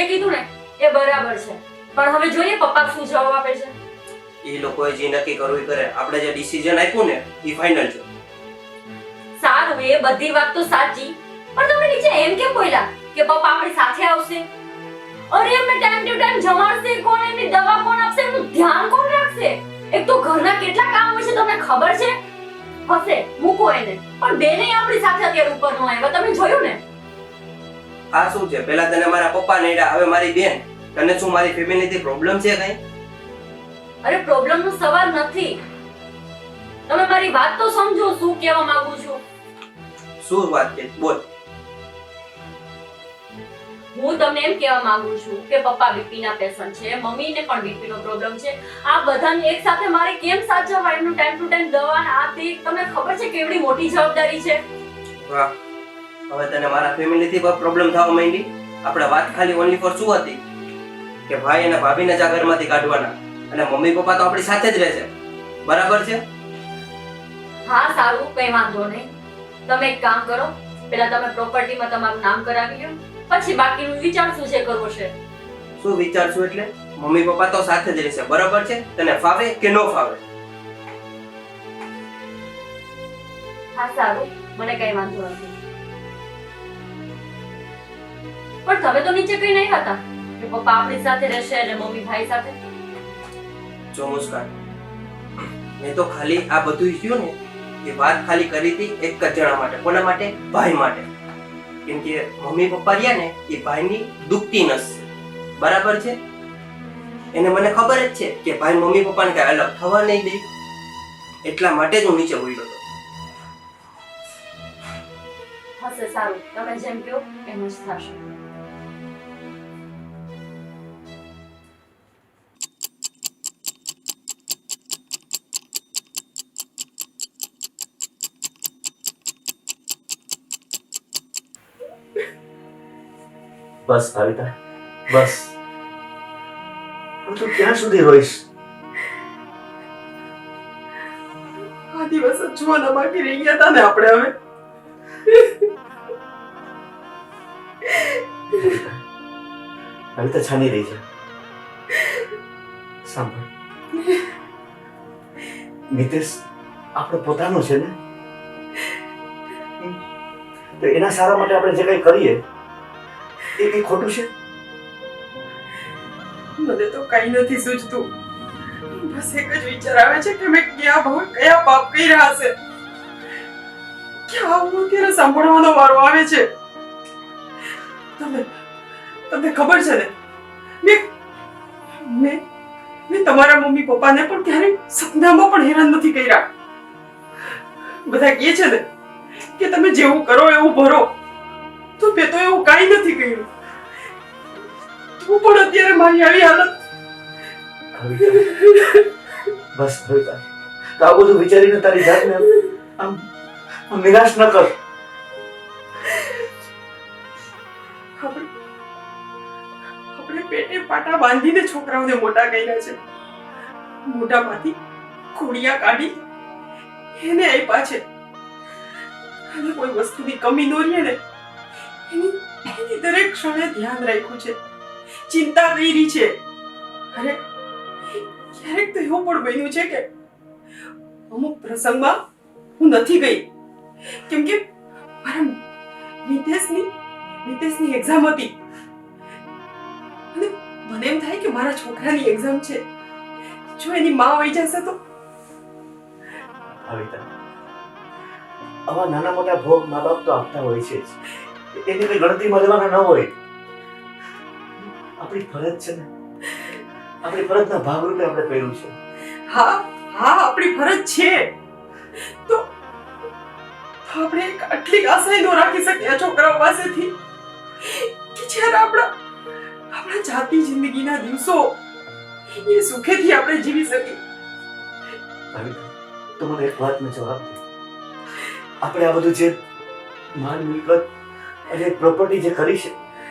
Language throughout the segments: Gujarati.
જે કીધું ને એ બરાબર છે, પણ હવે જોઈએ પપ્પા શું જવાબ આપે છે. એ લોકોએ જે નક્કી કરવું એ કરે. આપણે જે ડિસિઝન આપ્યું ને એ ફાઇનલ છે. સારું, એ બધી વાત તો સાચી, પણ તમે નીચે એમ કેમ બોલ્યા કે પપ્પા આપણી સાથે આવશે? અરે એમને ટાઈમ ટુ ટાઈમ જમાડશે કોણ, એમની દવા કોણ આપશે, એમનું ધ્યાન કોણ રાખશે? એક તો ઘરના કેટલા કામ હોય છે તમને ખબર છે? હશે મૂકો એને, પણ બેને આપણી સાથે અત્યારે ઉપર નો આવ્યા, તમે જોયું ને? આ શું છે? પહેલા તને મારા પપ્પા નડ્યા, હવે મારી બેન. તને શું મારી ફેમિલીથી પ્રોબ્લેમ છે કઈ? અરે પ્રોબ્લેમ નો સવાલ નથી, તમે મારી વાત તો સમજો, શું કહેવા માંગુ છું. શું વાત છે? બોલ. હું તમને એમ કહેવા માંગુ છું કે પપ્પા બીપી ના પેશન્ટ છે, મમ્મીને પણ બીપી નો પ્રોબ્લેમ છે. આ બધાને એક સાથે મારે કેમ સાચવવા? એમનું ટાઈમ ટુ ટાઈમ દવા ને આ તે, તમને ખબર છે કેવડી મોટી જવાબદારી છે? વાહ, હવે તને મારા ફેમિલીથી પણ પ્રોબ્લેમ થવા માંડી. આપણે વાત ખાલી ઓનલી ફોર શું હતી કે ભાઈ અને ભાભીને જ આ ઘરમાંથી કાઢવાના, અને મમ્મી પપ્પા તો આપણી સાથે જ રહેશે. બરાબર છે? હા સારું, કઈ વાંધો નહીં. તમે એક કામ કરો, પહેલા તમે પ્રોપર્ટીમાં તમારું નામ કરાવી લો, પછી બાકીનું વિચારશું જે કરવું છે. શું વિચારશું એટલે? મમ્મી પપ્પા તો સાથે જ રહેશે. બરાબર છે? તને ફાવે કે ન ફાવે? હા સારું, મને કઈ વાંધો નથી. પણ તમે તો નીચે કઈ નહીં હતા કે પપ્પા આપણી સાથે રહેશે અને મમ્મી ભાઈ સાથે. જો મુસ્કાન, મેં તો ખાલી આ બધું થયું ને એ વાત ખાલી કરી હતી એક જ જણા માટે. કોના માટે? ભાઈ માટે. કેમ કે મમ્મી પપ્પા રહ્યા ને એ ભાઈની દુખતી નસ છે. બરાબર છે? એને મને ખબર જ છે કે ભાઈ મમ્મી પપ્પાને કઈ અલગ થવા નહીં દે, એટલા માટે જ હું નીચે બોલ્યો હતો. હશે સારું, તમે જેમ કહો એમ જ થશે. બસ ભાવિતા, બસ. હું તો ક્યાં સુધી રોઈશ? આ દિવસ જોવાના બાકી રહી ગયા હતા ને આપણે હવે. ભાવિતા છાની રહી છે. સાંભળ, મિતેશ આપણો પોતાનો છે ને, તો એના સારા માટે આપણે જે કંઈ કરીએ એ કંઈ ખોટું છે? મને તો કઈ નથી સૂચતું. બસ એક જ વિચાર આવે છે કે મેં કયા પાપ કર્યા હશે કે આવું અત્યારે સાંભળવાનો વારો આવે છે. તમને ખબર છે ને, મેં તમારા મમ્મી પપ્પાને પણ ક્યારેય સપનામાં પણ હેરાન નથી કર્યા. બધા કહે છે ને કે તમે જેવું કરો એવું ભરો, તો મેં તો એવું કાંઈ નથી કર્યું. તું પણ અત્યારે મારી આવી હાલત. બસ ભાવિતા, તો આ બધું વિચારીને તારી જાતને આમ નિરાશ ન કર. આપણે પેટે પાટા બાંધીને છોકરાઓને મોટા કર્યા છે. મોઢામાંથી ખોડિયા કાઢી એને આપ્યા છે. અને કોઈ વસ્તુની કમી ન રહે ને એની દરેક ક્ષણે ધ્યાન રાખ્યું છે, ચિંતા કરી છે. અરે ક્યારેક તો એવું પણ બન્યું છે કે અમુક પ્રસંગમાં હું નથી ગઈ, કેમ કે મારા મિતેશની એક્ઝામ હતી અને મને એમ થાય કે મારા છોકરાની એક્ઝામ છે, જો એની માં વહી જશે તો. ભાવિતા, આવા નાના મોટા ભોગ મા બાપ તો આપતા હોય છે જ, એની કઈ ગણતરીમાં લેવાના ન હોય. આપણી ફરજ છે ને, આપણી ફરજના ભાગરૂપે આપણે કર્યું છે. હા આપણી ફરજ છે, તો આપણે આટલી આશા ન રાખી શકીએ આ છોકરાઓ પાસેથી કે જ્યારે આપણા જાતિ જિંદગીના દિવસો એ સુખેથી આપણે જીવી શકીએ. ભાવિતા, તો મને એક વાતનો જવાબ દે. આપણે આ બધું જે માલ મિલકત અને પ્રોપર્ટી જે કરી છે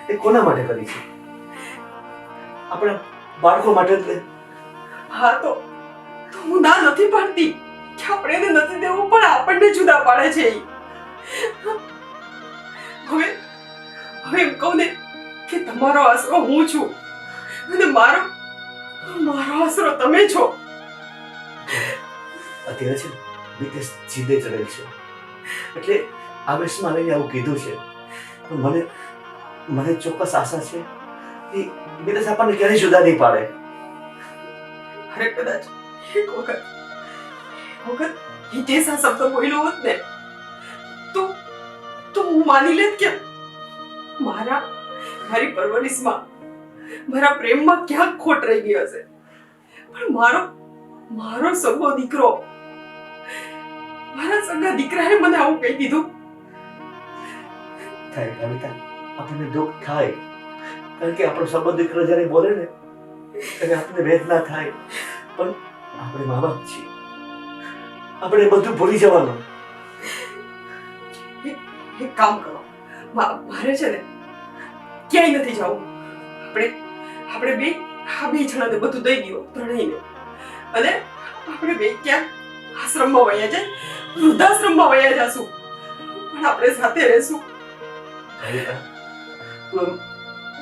એ કોના માટે કરી છે? આપણા બાળકો માટે જ. હા તો હું ના નથી પાડતી કે આપણે એને નથી દેવું, પણ આપણને જુદા પાડે છે. હવે એમ કહું ને કે તમારો આશરો હું છું અને મારો આશરો તમે છો. અત્યારે છે મિતેશ જીદે ચડેલ છે એટલે આવેશમાં આવીને આવું કીધું છે. પણ મને ચોક્કસ આશા છે કે મિતેશ આપણને ક્યારેય જુદા નહીં પાડે. અરે કદાચ એક વખત હિતેશ આ શબ્દ બોલ્યો હોત ને તો હું માની લેત કે મારી પરવરિશમાં મારા પ્રેમમાં ક્યાંક ખોટ રહી ગઈ હશે. પણ મારો સગો દીકરો, મારા સગા દીકરાએ મને આવું કહી દીધું. થાય કવિતા, આપણને દુઃખ થાય કારણ કે આપણો સંબંધ દીકરો જ્યારે બોલે ને ત્યારે આપણને વેદના થાય. પણ આપણે મા બાપ છીએ, આપણે બધું ભૂલી જવાનું. એક કામ કરો, મારે છે ને ક્યાંય નથી જવું. આપણે બે જણાને બધું દઈ દો ત્રણેયને, અને આપણે બે ક્યાંક આશ્રમમાં વયા જાય, વૃદ્ધાશ્રમમાં વયા જાશું, પણ આપણે સાથે રહેશું. કવિતા, તું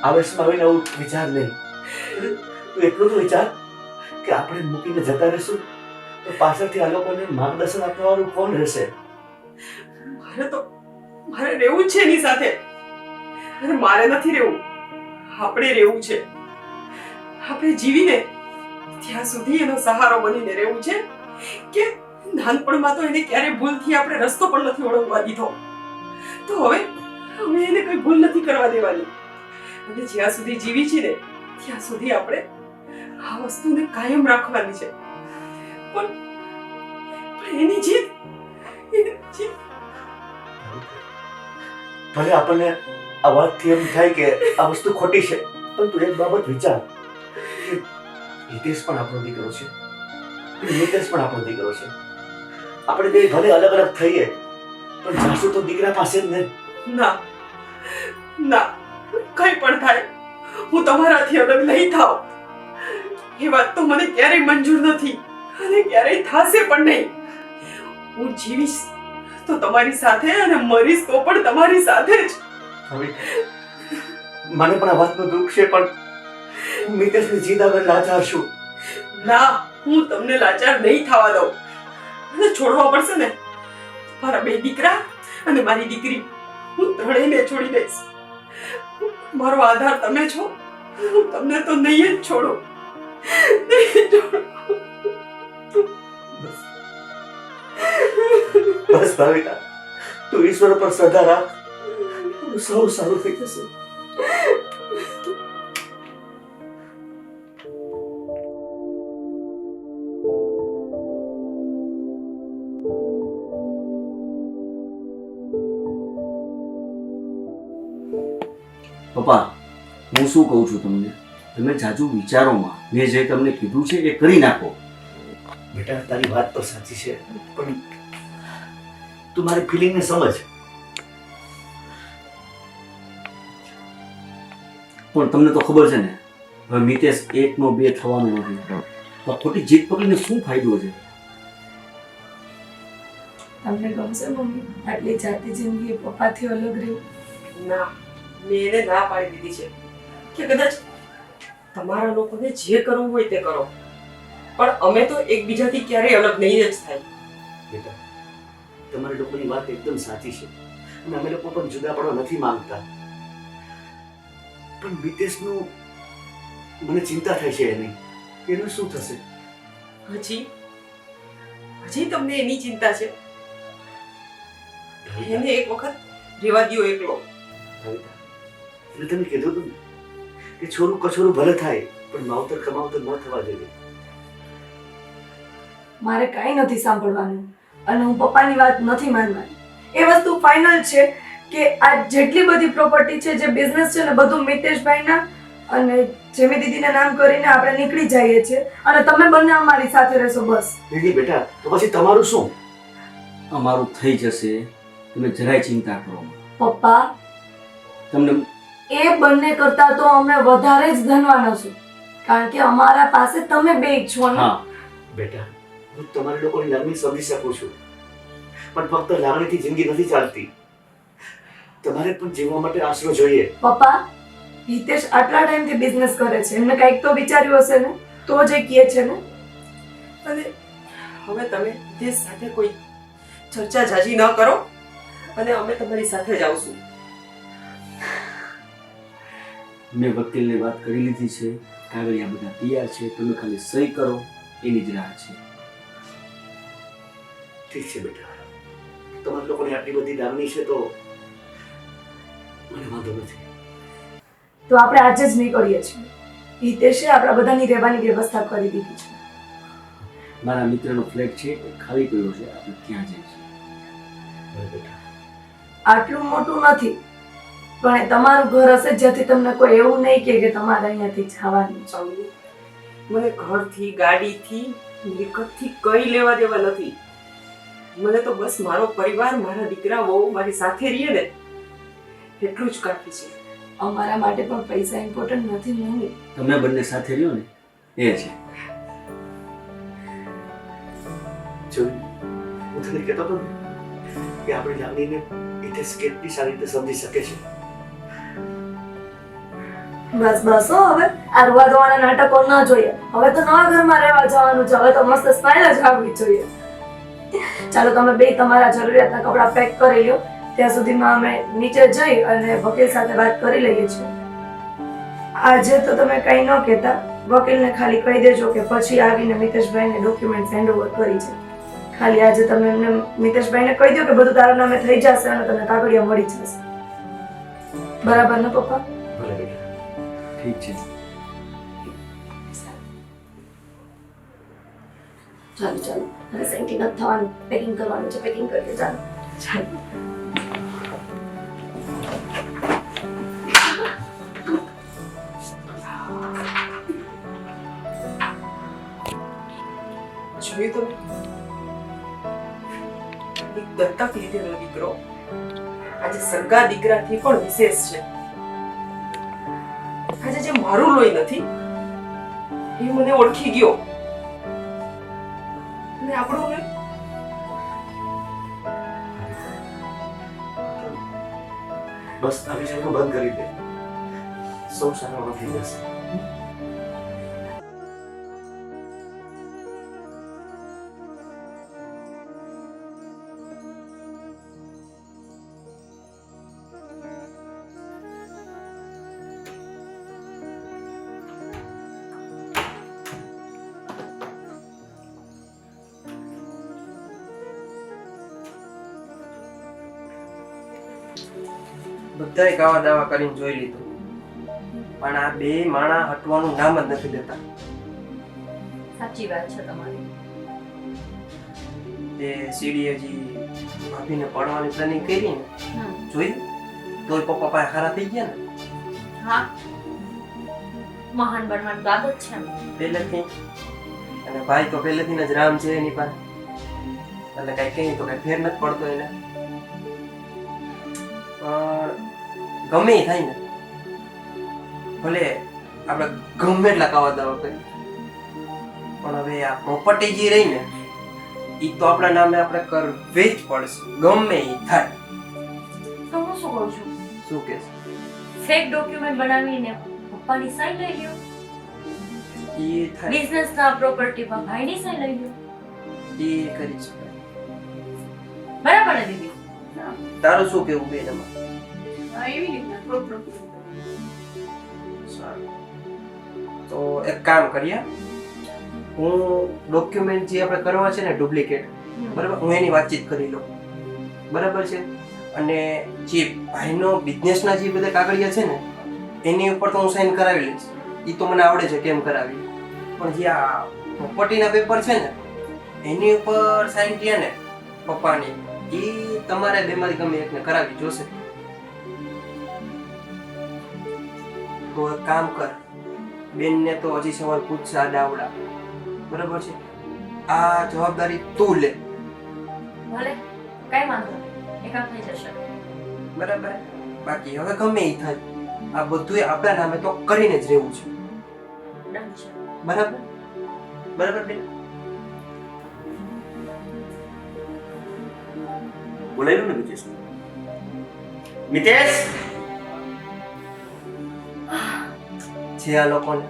આવેશમાં આવીને આવું વિચાર નહીં. તું એટલું તો વિચાર કે આપણે મૂકીને જતા રહેશું તો પાછળથી આ લોકોને માર્ગદર્શન આપવાવાળું કોણ રહેશે? મારે રહેવું છે એની સાથે, અને મારે નથી રહેવું, આપણે રહેવું છે. આપણે જીવીને ત્યાં સુધી એનો સહારો બનીને રહેવું છે કે નાનપણમાં તો એને ક્યારે ભૂલથી આપણે રસ્તો પણ નથી ઓળંગવા દીધો, તો હવે એને કઈ ભૂલ નથી કરવા દેવાની. અને જ્યાં સુધી જીવી છે ને ત્યાં સુધી આપણે આ વસ્તુને કાયમ રાખવાની છે. પણ એની જીત ભલે આપણને આ વાતથી એમ થાય કે આ વસ્તુ ખોટી છે, પણ તું એક બાબત વિચાર કે હિતેશ પણ આપણો દીકરો છે, નિતેશ પણ આપણો દીકરો છે. આપણે બે ભલે અલગ અલગ થઈએ પણ જાશું તો દીકરા પાસે જ નહીં. ના, કઈ પણ થાય હું તમારાથી અલગ નહીં થાવ. એ વાત તો મને ક્યારેય મંજૂર નથી અને ક્યારેય થશે પણ નહીં. હું જીવીશ તો તમારી સાથે અને મરીશ તો પણ તમારી સાથે જ. મને પણ આ વાતનું દુઃખ છે, પણ હું મિતેશની જીદ આગળ લાચાર છું. ના, હું તમને લાચાર નહીં થવા દઉં. અને છોડવા પડશે ને મારા બે દીકરા અને મારી દીકરી, હું ત્રણેયને છોડી દઈશ. મારો આધાર તમે છો, હું તમને તો નહીં જ છોડું. બસ ભાવિકા, તું ઈશ્વર પર શ્રદ્ધા રાખ, સૌ સારું થઈ જશે. પપ્પા, હું શું કહું છું તમને, તમે જાજુ વિચારોમાં, મેં જે તમને કીધું છે એ કરી નાખો. બેટા, તારી વાત તો સાચી છે, પણ તું મારી ફિલિંગને સમજ. પણ તમને તો ખબર છે ને, હવે મિતેશ 1 નો 2 થવાનો નથી, તો ખોટી જીત પકડીને શું ફાયદો છે? તમને ગમશે મમ્મી આટલી જાતિ જિંદગી પપ્પાથી અલગ રહેવું? ના, મેં એને ના પાડી દીધી છે કે કદાચ તમારા લોકોને જે કરવું હોય તે કરો, પણ અમે તો એકબીજાથી ક્યારેય અલગ નહીં જ થાય. બેટા, તમારી લોકોની વાત એકદમ સાચી છે અને અમે લોકો પણ જુદા પડવા નથી માંગતા, પણ મિતેશનું મને ચિંતા થાય છે એની, એનું શું થશે? હજી તમને એની ચિંતા છે? એને એક વખત રેવા દ્યો એકલો. કવિતા, એટલે તમે કીધું હતું કે છોરું કછોરું ભલે થાય પણ માવતર કમાવતર ન થવા જોઈએ. મારે કાંઈ નથી સાંભળવાનું અને હું પપ્પાની વાત નથી માનવાની. એ વસ્તુ ફાઇનલ છે કે આ જેટલી બધી પ્રોપર્ટી છે, જે બિઝનેસ છે ને, બધું મિતેશભાઈના અને જેમી દીદીના નામ કરીને આપણે નીકળી જઈએ છીએ અને તમે બંને અમારી સાથે રહેશો. બસ. દીદી બેટા, તો પછી તમારું શું? અમારું થઈ જશે, તમે જરાય ચિંતા કરો. પપ્પા, તમને એ બંને કરતા તો અમે વધારે જ ધનવાન છું, કારણ કે અમારા પાસે તમે બે જ છો ને. હા બેટા, હું તમારી લોકોની લાગણી સમજી શકું છું, પણ ફક્ત લાગણીથી જિંદગી નથી ચાલતી. તમારે પણ જીવવા માટે આશરો જોઈએ. પપ્પા, હિતેશ આટલા ટાઈમથી બિઝનેસ કરે છે, એમને કંઈક તો વિચાર્યું હશે ને, તો જ એ કહે છે ને. અને હવે તમે તે સાથે કોઈ ચર્ચા જાજી ન કરો અને અમે તમારી સાથે જ આવશું. મેં વકીલને વાત કરી લીધી છે, કાગળિયા બધા તૈયાર છે, તમે ખાલી સહી કરો એની જ રાહ છે. ઠીક છે બેટા, તમારા લોકોની આટલી બધી લાગણી છે તો મને વાંધો નથી. તો આપણે આજે જ નીકળીએ છીએ. હિતેશે આપણા બધાની રહેવાની વ્યવસ્થા કરી દીધી છે. મારા મિત્રનો ફ્લેટ છે એ ખાલી પડ્યો છે, આપણે ત્યાં જઈશું. ભલે બેટા. આટલું મોટું નથી, પણ એ તમારું ઘર હશે જ્યાંથી તમને કોઈ એવું નહીં કહે કે તમારે અહીંયાથી જવાનું છે. ચાલો, મને ઘરથી, ગાડીથી, મિલકતથી કઈ લેવા દેવા નથી. મને તો બસ મારો પરિવાર, મારા દીકરા વહુ મારી સાથે રહીએ ને એટલું જ કાફી છે. અમારા માટે પણ પૈસા ઇમ્પોર્ટન્ટ નથી મમ્મી. તમે બંને સાથે રહ્યો ને એ છે. જોયું, હું તને કહેતો હતો ને કે આપણી લાગણીને હિતેશ કેટલી સારી રીતે સમજી શકે છે. બસ બસ હો, હવે આ રોવા ધોવાના નાટકો ન જોઈએ. હવે તો નવા ઘરમાં રહેવા જવાનું છે, હવે તો મસ્ત સ્માઈલ જ આવવી જોઈએ. ચાલો તમે બે તમારા જરૂરિયાતના કપડાં પેક કરી લો, ત્યાં સુધીમાં અમે નીચે જઈ અને વકીલ સાથે વાત કરી લઈએ છીએ. આજે તો તમે કંઈ ન કહેતા, વકીલને ખાલી કહી દેજો કે પછી આવીને મિતેશભાઈને ડોક્યુમેન્ટ હેન્ડઓવર કરી છે. ખાલી આજે તમે એમને મિતેશભાઈને કહી દો કે બધું તારા નામે થઈ જશે અને તમને કાગળિયા મળી જશે. બરાબર ને પપ્પા? ભલે બેટા. ઠીક છે. ચાલો ચાલો, હવે સેન્ટી નથી થવાનું, પેકિંગ કરવાનું છે, પેકિંગ કરીએ. ચાલો ચાલો. જોયું તમે? એક દત્તક લીધેલો દીકરો આજે સગા દીકરાથી પણ વિશેષ છે. આજે જે મારું લોહી નથી એ મને ઓળખી ગયો અને આપણું ને બસ આ વિષયનું બંધ કરી દે, સૌ સારા થઈ જશે. બધાય કાવા દાવા કરીને જોઈ લીધું, પણ આ બે માણા હટવાનું નામ જ નથી દેતા. સાચી વાત છે તમારી. તે સીડીએ જી ભાભીને પડવાની પ્લાનિંગ કરી ને, જોયું તોય પપ્પા પાસે હારા થઈ ગયા ને. હા, મહાન બનવાની તો આદત છે પહેલેથી. અને ભાઈ તો પહેલેથી જ રામ છે એની પાસે, એટલે કઈ કઈ તો કઈ ફેર નથી પડતો એને. પણ ગમે ઈ થાય ને, ભલે આપણે ગમે એટલા કાવા દાવા કરીએ, પણ હવે આ પ્રોપર્ટી જે રહી ને ઈ તો આપણા નામે આપણે કરવી જ પડશે, ગમે ઈ થાય. તો હું શું કહું છું, શું કે ફેક ડોક્યુમેન્ટ બનાવીને પપ્પાની સાઈન લઈ લ્યો, ઈ થાય, બિઝનેસના પ્રોપર્ટીમાં ભાઈની સાઈન લઈ લ્યો. ઈ કરી શકાય. બરાબર ને દીદી? તારું શું કેવું બેન એમાં? એવી રીતના થોડું સારું, તો એક કામ કરીએ, હું ડોક્યુમેન્ટ જે આપણે કરવા છે ને ડુપ્લિકેટ, બરાબર, હું એની વાતચીત કરી લઉં, બરાબર છે. અને જે ભાઈનો બિઝનેસના જે બધા કાગળિયા છે ને એની ઉપર તો હું સાઈન કરાવી લઈશ, એ તો મને આવડે છે કેમ કરાવી. પણ જે આ પ્રોપર્ટીના પેપર છે ને એની ઉપર સાઈન થયા ને પપ્પાની, એ તમારે બેમાંથી ગમે એકને કરાવી જોશે. તો એક કામ કર, બેનને તો હજી સવાલ પૂછશે આડાવડા, બરાબર છે, આ જવાબદારી તું લે, ભલે, કઈ વાંધો નહીં, એ કામ થઈ જશે. બરાબર. બાકી હવે ગમે ઈ થાય, આ બધું આપણા નામે તો કરીને જ રહેવું છે, ડન છે. બરાબર? બરાબર બેન? બોલાવ્યું ને મિતેશ? મિતેશ! છે આ લોકોને?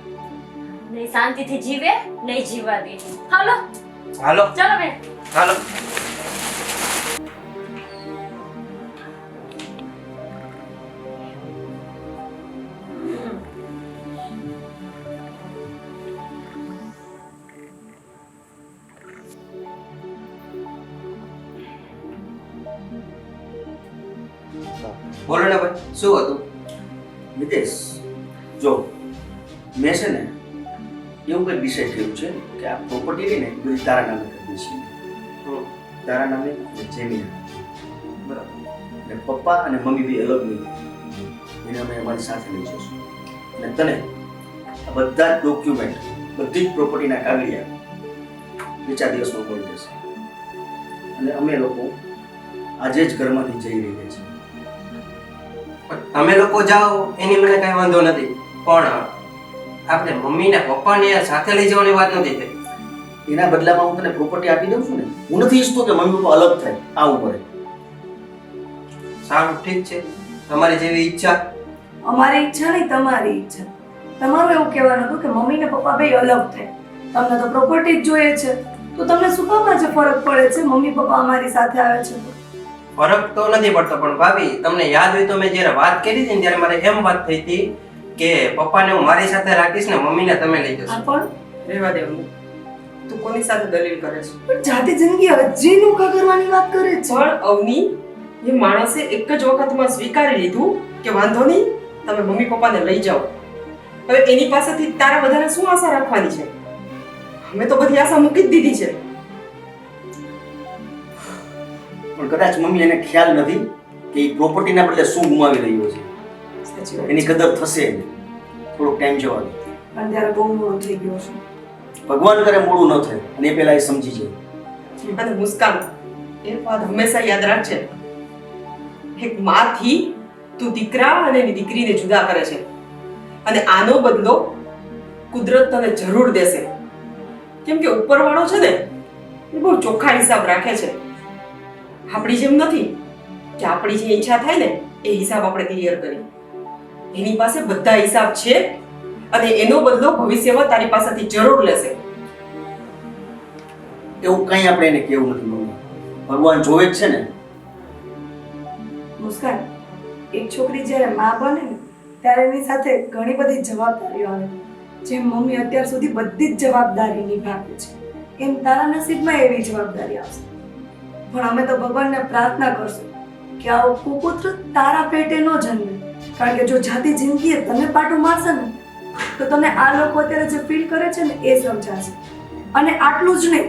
નહીં શાંતિથી જીવે નહીં જીવવા દે. હાલો હાલો ચાલો બેન. હાલો. બોલો ને ભાઈ, શું હતું? મિતેશ, જો મેં છે ને એવું કંઈક ડિસાઈડ કર્યું છે કે આ પ્રોપર્ટી રહી ને એ બધી તારા નામે કરી દઈશું. તારા નામે અને જેમીના. બરાબર. એટલે પપ્પા અને મમ્મી બી અલગ નહીં. એને અમે અમારી સાથે લઈ જઈશું. અને તને આ બધા જ ડોક્યુમેન્ટ, બધી જ પ્રોપર્ટીના કાગળિયા 2-4 દિવસમાં મળી જશે. અને અમે લોકો આજે જ ઘરમાંથી જઈ રહ્યા છીએ. પણ તમે લોકો જાઓ એની મને કઈ વાંધો નથી, પણ આપણે મમ્મી ને પપ્પા ને સાથે લઈ જવાની વાત નથી થઈ. એના બદલામાં હું તને પ્રોપર્ટી આપી દઉં છું ને. હું નથી ઈચ્છતો કે મમ્મી પપ્પા અલગ થાય આ ઉંમરે. સારું, ઠીક છે, તમારી જેવી ઈચ્છા. અમારી ઈચ્છા નહીં, તમારી ઈચ્છા. તમારું એવું કહેવાનું હતું કે મમ્મી ને પપ્પા બે અલગ થાય. તમને તો પ્રોપર્ટી જ જોઈએ છે, તો તમને શું કામ આજે ફરક પડે છે મમ્મી પપ્પા અમારી સાથે આવે છે તો? ફરક તો નથી પડતો, પણ ભાભી તમને યાદ હોય તો મેં જ્યારે વાત કરી હતી ને ત્યારે મારે એમ વાત થઈ હતી કે પપ્પાને હું મારી સાથે રાખીશ ને મમ્મીને તમે લઈ જશો. આ પણ રહેવા દે અવની. તું કોની સાથે દલીલ કરે છે? પણ જાતિ જિંદગી હજી નોખા કરવાની વાત કરે છે. પણ અવની, એ માણસે એક જ વખતમાં સ્વીકારી લીધું કે વાંધો નહીં, તમે મમ્મી પપ્પાને લઈ જાઓ. હવે એની પાસેથી તારા વધારે શું આશા રાખવાની છે? અમે તો બધી આશા મૂકી જ દીધી છે. પણ કદાચ મમ્મી એને ખ્યાલ નથી કે એ પ્રોપર્ટીના બદલે શું ગુમાવી રહ્યો છે. સાચી વાત. એની કદર થશે એને. થોડોક ટાઈમ જવા દે. પણ ત્યારે બહુ મોડું થઈ ગયું છે. ભગવાન કરે મોડું ન થાય અને એ પહેલા એ સમજી જાય. અને મુસ્કાન, એ વાત હંમેશા યાદ રાખજે. એક માથી તું દીકરા અને એની દીકરીને જુદા કરે છે, અને આનો બદલો કુદરત તને જરૂર દેશે. કેમ કે ઉપરવાળો છે ને, એ બહુ ચોખ્ખા હિસાબ રાખે છે. આપણી જેમ નથી કે આપણી જે ઈચ્છા થાય ને એ હિસાબ આપણે ક્લિયર કરી. એની પાસે બધા હિસાબ છે, અને એનો બદલો ભવિષ્યમાં તારી પાસેથી જરૂર લેશે. એવું કંઈ આપણે એને કેવું નથી મમ્મી. ભગવાન જોવે જ છે ને. મુસ્કાન, એક છોકરી જ્યારે માં બને ને ત્યારે એની સાથે ઘણી બધી જવાબદારીઓ આવે. જેમ મમ્મી અત્યાર સુધી બધી જ જવાબદારી નિભાવે છે, એમ તારા નસીબમાં એવી જવાબદારી આવશે. પણ અમે તો ભગવાનને પ્રાર્થના કરશું કે આવો કુપુત્ર તારા પેટે ન જન્મે. કારણ કે જો જાતિ જિંદગીએ તને પાટું મારશે ને તો તને આ લોકો અત્યારે જે ફીલ કરે છે ને એ સમજાશે. અને આટલું જ નહીં,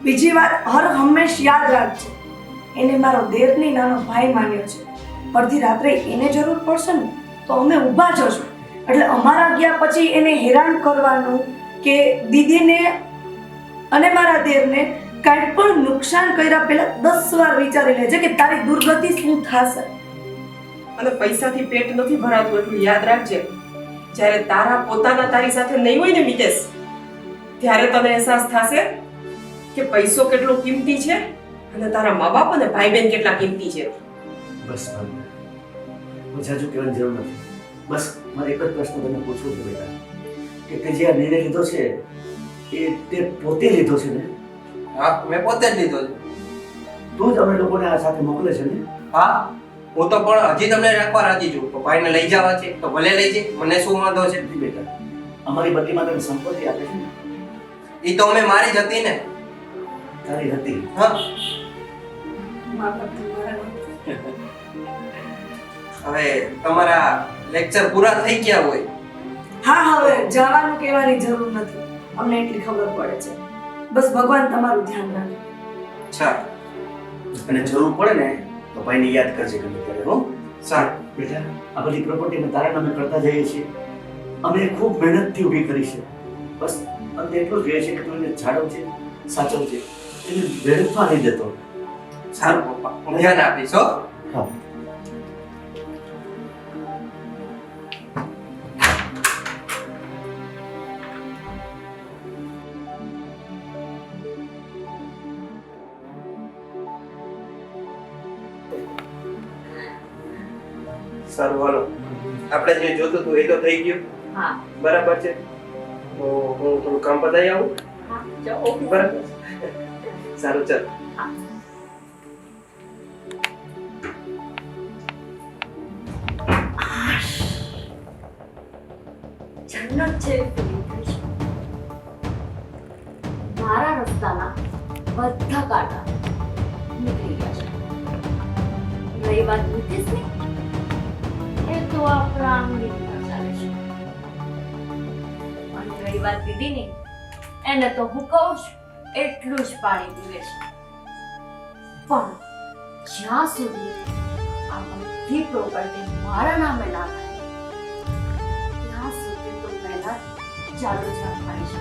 બીજી વાત હર હંમેશ યાદ રાખજે, એને મારો દેર નહીં નાનો ભાઈ માન્યો છે. અડધી રાત્રે એને જરૂર પડશે ને તો અમે ઊભા જશું. એટલે અમારા ગયા પછી એને હેરાન કરવાનું કે દીદીને અને મારા દેરને કાંઈ પણ નુકસાન કર્યા પહેલા 10 વાર વિચારી લેજે કે તારી દુર્ગતિ શું થશે. અને પૈસાથી પેટ નથી ભરાતું એટલું યાદ રાખજે. જ્યારે તારા પોતાના તારી સાથે નહીં હોય ને મિતેશ, ત્યારે તને અહેસાસ થશે કે પૈસો કેટલો કિંમતી છે અને તારા મા બાપ અને ભાઈ બહેન કેટલા કિંમતી છે. બસ ભાઈ, હું જાજુ કહેવાની જરૂર નથી. બસ મારે એક જ પ્રશ્ન તને પૂછવું છે બેટા, કે તે જે આ નિર્ણય લીધો છે એ તે પોતે લીધો છે ને? હા, મેં પોતે જ લીધો છે. તું જ અમે લોકોને આ સાથે મોકલે છે ને? હા, હું તો પણ હજી તમને રાખવા રાજી છું. પપ્પાને લઈ જવા છે તો ભલે લઈ જાય, મને શું વાંધો છે? નથી બેટા, અમારી બદલીમાં તને સંપત્તિ આપે છે ને? એ તો અમે મારી જ હતી ને. તારી હતી. હા, મા બાપ તમારા નથી. હવે તમારા લેક્ચર પૂરા થઈ ગયા હોય. હા, હવે જવાનું કહેવાની જરૂર નથી, અમને એટલી ખબર પડે છે. બસ ભગવાન તમારું ધ્યાન રાખે. સારું અને જરૂર પડે ને તો ભાઈને યાદ કરજે ગમે ત્યારે. હો સારું. બેટા, આ બધી પ્રોપર્ટી અમે તારા નામે કરતા જઈએ છીએ. અમે ખૂબ મહેનતથી ઊભી કરી છે. બસ અંતે એટલું જ રહે છે કે તું એને જાળવજે, સાચવજે, એને વેડફવા નહીં દેતો. સારું પપ્પા, હું ધ્યાન આપીશ હો. હા. સારું હાલો, આપણે જે જોતું હતું એ તો થઈ ગયું. હા બરાબર છે તો હું થોડું કામ પતાવી આવું હા જાઓ બરાબર સારું ચાલ જન્નત જેવી feeling થઈ છે. મારા રસ્તાના બધા કાંટા નીકળી ગયા છે. રહી વાત નીતિશની, એ તો આપણા આંગળી પર ચાલે છે. અને રહી વાત દીદીની, એને તો હું કહું છું એટલું જ પાણી પીવે છે. પણ જ્યાં સુધી આ બધી પ્રોપર્ટી મારા નામે ના થાય ત્યાં સુધી તો મહેનત ચાલુ જ રાખવાની છે.